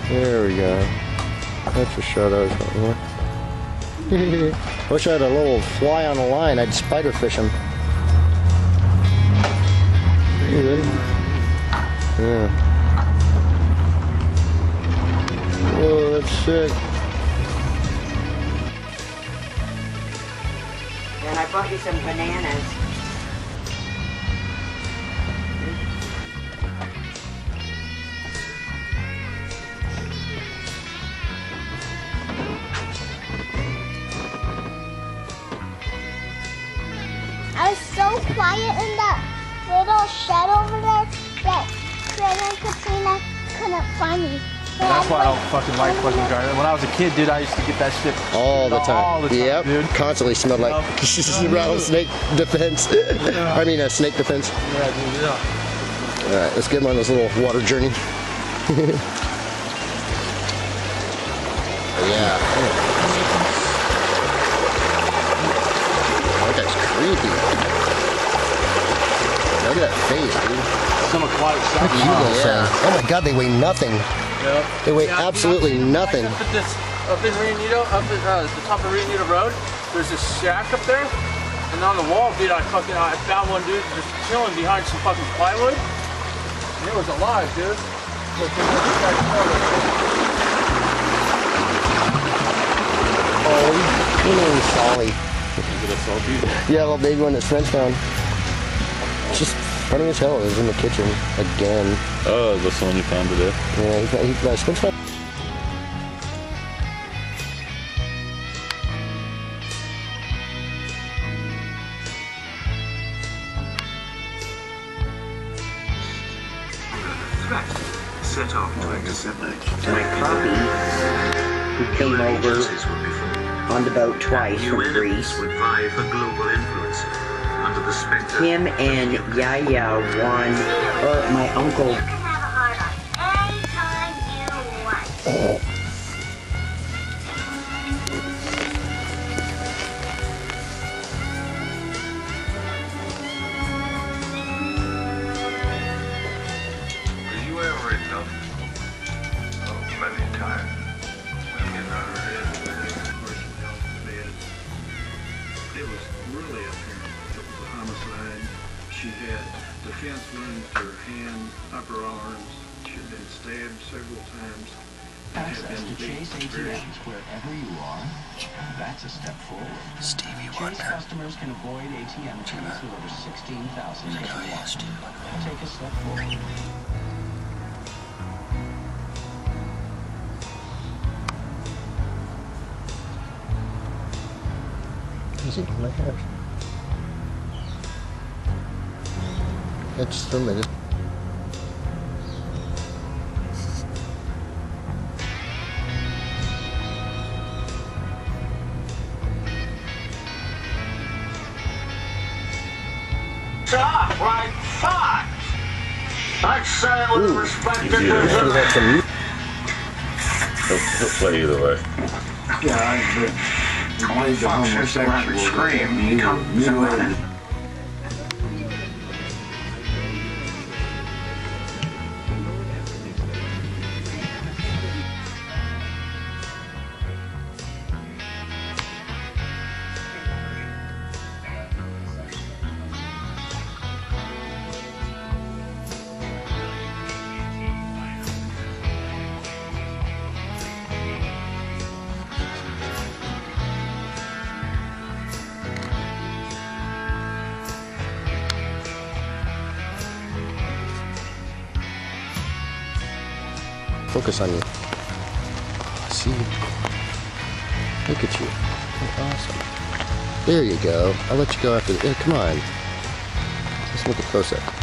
There we go. That's a shot I was looking for. Wish I had a little fly on the line. I'd spider fish him. You ready? Yeah. Whoa, that's sick. And I brought you some bananas. I was so quiet in that little shed over there that Fred and Katrina couldn't find me. That's why I don't fucking like fucking garden. When I was a kid, dude, I used to get that shit all the time. All the time, yep. Dude. Constantly smelled like rattlesnake defense. I mean, snake defense. Yeah, dude, yeah. All right, let's get him on this little water journey. Yeah. That guy's creepy. Look at that face, dude. Some aquatic stuff. Yeah. Oh my God, they weigh nothing. Yep. They weigh absolutely nothing. Up in Rio up at the top of Rio Road, there's this shack up there, and on the wall, dude, I found one dude just chilling behind some fucking plywood, and it was alive, dude. Solly. Is it a salty? Yeah, a little baby one that French found. It's just funny as hell. It was in the kitchen again. Oh, that's the one you found today? Yeah, he French found. Set off to intercept My copy, who came over on the boat twice from Greece. would vie for global influence under the specter. Him and Yaya won, or my uncle. You can have a hard on anytime you want. Were you ever enough? Oh, plenty of time. Women are It was really apparent it was a homicide. She had defense wounds to her hand, upper arms. She had been stabbed several times. Access to Chase ATMs wherever you are. That's a step forward. Stevie Chase customers can avoid ATM fees with over 16,000 nationwide. Take a step forward. Is it my hair? It's 2 minutes. Stop right thought! I'd say it with respect to He'll play either way. Only Fox has the rabbit scream. He comes in. Focus on you. see. Look at you. You're awesome. There you go. I'll let you go after the... come on. Let's look at close up.